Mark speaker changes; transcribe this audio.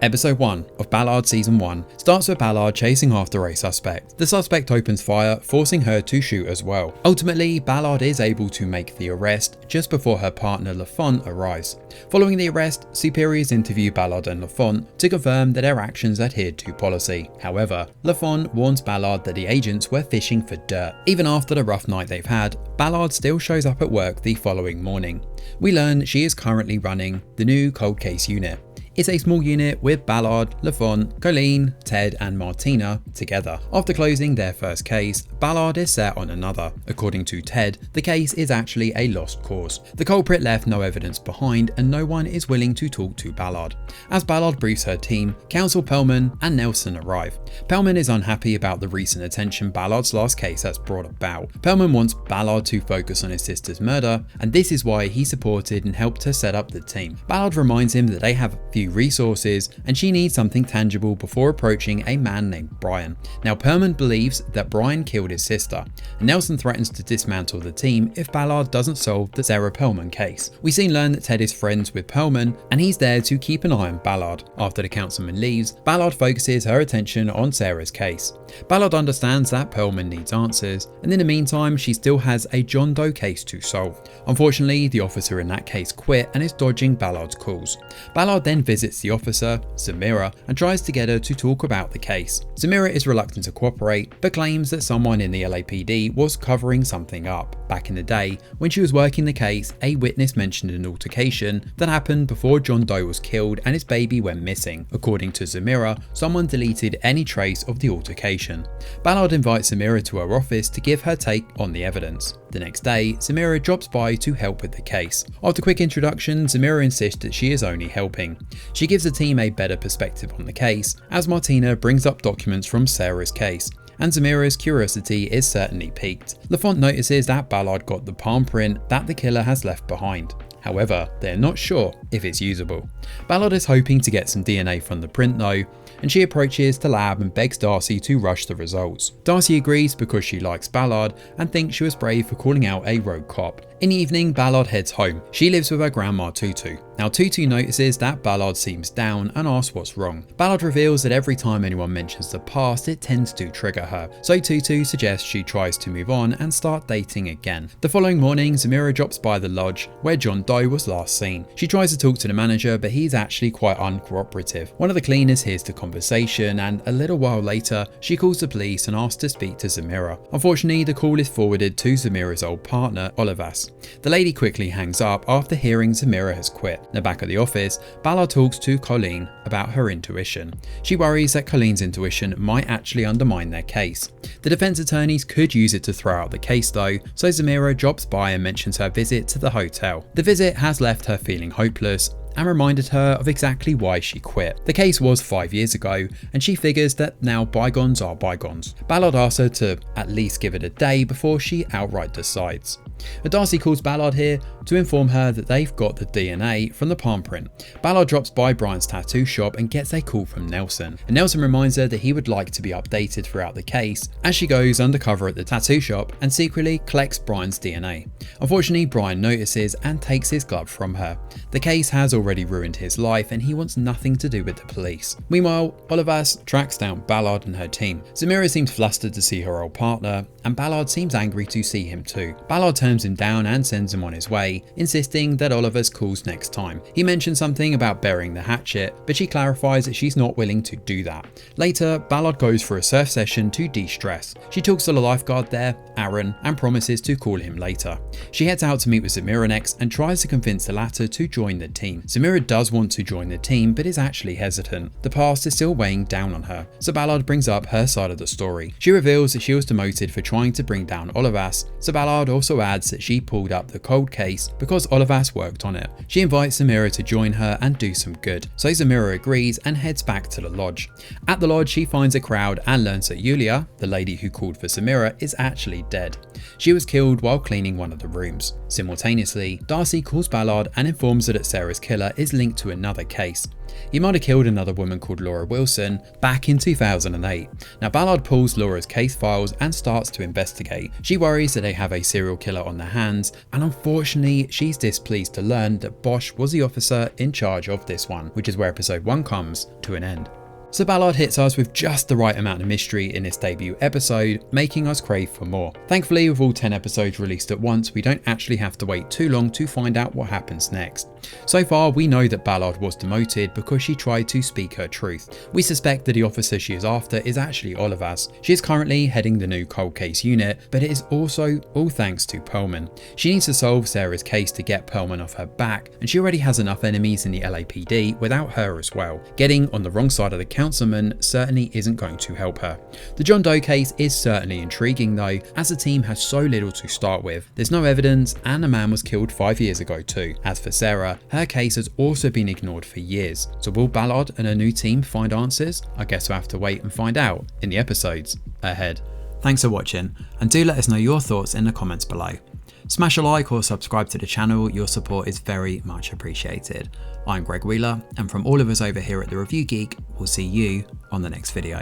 Speaker 1: Episode 1 of Ballard Season 1 starts with Ballard chasing after a suspect. The suspect opens fire, forcing her to shoot as well. Ultimately, Ballard is able to make the arrest just before her partner LaFont arrives. Following the arrest, superiors interview Ballard and LaFont to confirm that their actions adhered to policy. However, LaFont warns Ballard that the agents were fishing for dirt. Even after the rough night they've had, Ballard still shows up at work the following morning. We learn she is currently running the new cold case unit. It's a small unit with Ballard, LaFont, Colleen, Ted and Martina together. After closing their first case, Ballard is set on another. According to Ted, the case is actually a lost cause. The culprit left no evidence behind and no one is willing to talk to Ballard. As Ballard briefs her team, Council Perlman and Nelson arrive. Perlman is unhappy about the recent attention Ballard's last case has brought about. Perlman wants Ballard to focus on his sister's murder, and this is why he supported and helped her set up the team. Ballard reminds him that they have few resources and she needs something tangible before approaching a man named Brian. Now Perlman believes that Brian killed his sister, and Nelson threatens to dismantle the team if Ballard doesn't solve the Sarah Perlman case. We soon learn that Ted is friends with Perlman and he's there to keep an eye on Ballard. After the councilman leaves, Ballard focuses her attention on Sarah's case. Ballard understands that Perlman needs answers, and in the meantime she still has a John Doe case to solve. Unfortunately, the officer in that case quit and is dodging Ballard's calls. Ballard then visits the officer, Samira, and tries to get her to talk about the case. Samira is reluctant to cooperate, but claims that someone in the LAPD was covering something up. Back in the day, when she was working the case, a witness mentioned an altercation that happened before John Doe was killed and his baby went missing. According to Samira, someone deleted any trace of the altercation. Ballard invites Samira to her office to give her take on the evidence. The next day, Samira drops by to help with the case. After a quick introduction, Samira insists that she is only helping. She gives the team a better perspective on the case, as Martina brings up documents from Sarah's case, and Samira's curiosity is certainly piqued. LaFont notices that Ballard got the palm print that the killer has left behind. However, they're not sure if it's usable. Ballard is hoping to get some DNA from the print though, and she approaches the lab and begs Darcy to rush the results. Darcy agrees because she likes Ballard and thinks she was brave for calling out a rogue cop. In the evening, Ballard heads home. She lives with her grandma Tutu. Now Tutu notices that Ballard seems down and asks what's wrong. Ballard reveals that every time anyone mentions the past, it tends to trigger her. So Tutu suggests she tries to move on and start dating again. The following morning, Samira drops by the lodge where John Doe was last seen. She tries to talk to the manager, but he's actually quite uncooperative. One of the cleaners hears the conversation, and a little while later, she calls the police and asks to speak to Samira. Unfortunately, the call is forwarded to Samira's old partner, Olivas. The lady quickly hangs up after hearing Samira has quit. In the back of the office, Ballard talks to Colleen about her intuition. She worries that Colleen's intuition might actually undermine their case. The defense attorneys could use it to throw out the case though, so Samira drops by and mentions her visit to the hotel. The visit has left her feeling hopeless and reminded her of exactly why she quit. The case was 5 years ago, and she figures that now bygones are bygones. Ballard asks her to at least give it a day before she outright decides. Darcy calls Ballard here to inform her that they've got the DNA from the palm print. Ballard drops by Brian's tattoo shop and gets a call from Nelson. And Nelson reminds her that he would like to be updated throughout the case as she goes undercover at the tattoo shop and secretly collects Brian's DNA. Unfortunately, Brian notices and takes his glove from her. The case has already ruined his life and he wants nothing to do with the police. Meanwhile, Olivas tracks down Ballard and her team. Samira seems flustered to see her old partner, and Ballard seems angry to see him too. Ballard turns him down and sends him on his way, insisting that Olivas calls next time. He mentions something about burying the hatchet, but she clarifies that she's not willing to do that. Later, Ballard goes for a surf session to de-stress. She talks to the lifeguard there, Aaron, and promises to call him later. She heads out to meet with Samira next and tries to convince the latter to join the team. Samira does want to join the team, but is actually hesitant. The past is still weighing down on her, so Ballard brings up her side of the story. She reveals that she was demoted for trying to bring down Olivas, so Ballard also adds that she pulled up the cold case because Olivas worked on it. She invites Samira to join her and do some good, so Samira agrees and heads back to the lodge. At the lodge, she finds a crowd and learns that Yulia, the lady who called for Samira, is actually dead. She was killed while cleaning one of the rooms. Simultaneously, Darcy calls Ballard and informs her that Sarah's killer is linked to another case. He might have killed another woman called Laura Wilson back in 2008. Now Ballard pulls Laura's case files and starts to investigate. She worries that they have a serial killer on their hands, and unfortunately she's displeased to learn that Bosch was the officer in charge of this one, which is where episode 1 comes to an end. So Ballard hits us with just the right amount of mystery in this debut episode, making us crave for more. Thankfully, with all 10 episodes released at once, we don't actually have to wait too long to find out what happens next. So far, we know that Ballard was demoted because she tried to speak her truth. We suspect that the officer she is after is actually Olivas. She is currently heading the new cold case unit, but it is also all thanks to Perlman. She needs to solve Sarah's case to get Perlman off her back, and she already has enough enemies in the LAPD without her as well. Getting on the wrong side of the councilman certainly isn't going to help her. The John Doe case is certainly intriguing though, as the team has so little to start with. There's no evidence, and a man was killed 5 years ago too. As for Sarah, her case has also been ignored for years. So will Ballard and her new team find answers? I guess we'll have to wait and find out in the episodes ahead. Thanks for watching, and do let us know your thoughts in the comments below. Smash a like or subscribe to the channel, your support is very much appreciated. I'm Greg Wheeler, and from all of us over here at The Review Geek, we'll see you on the next video.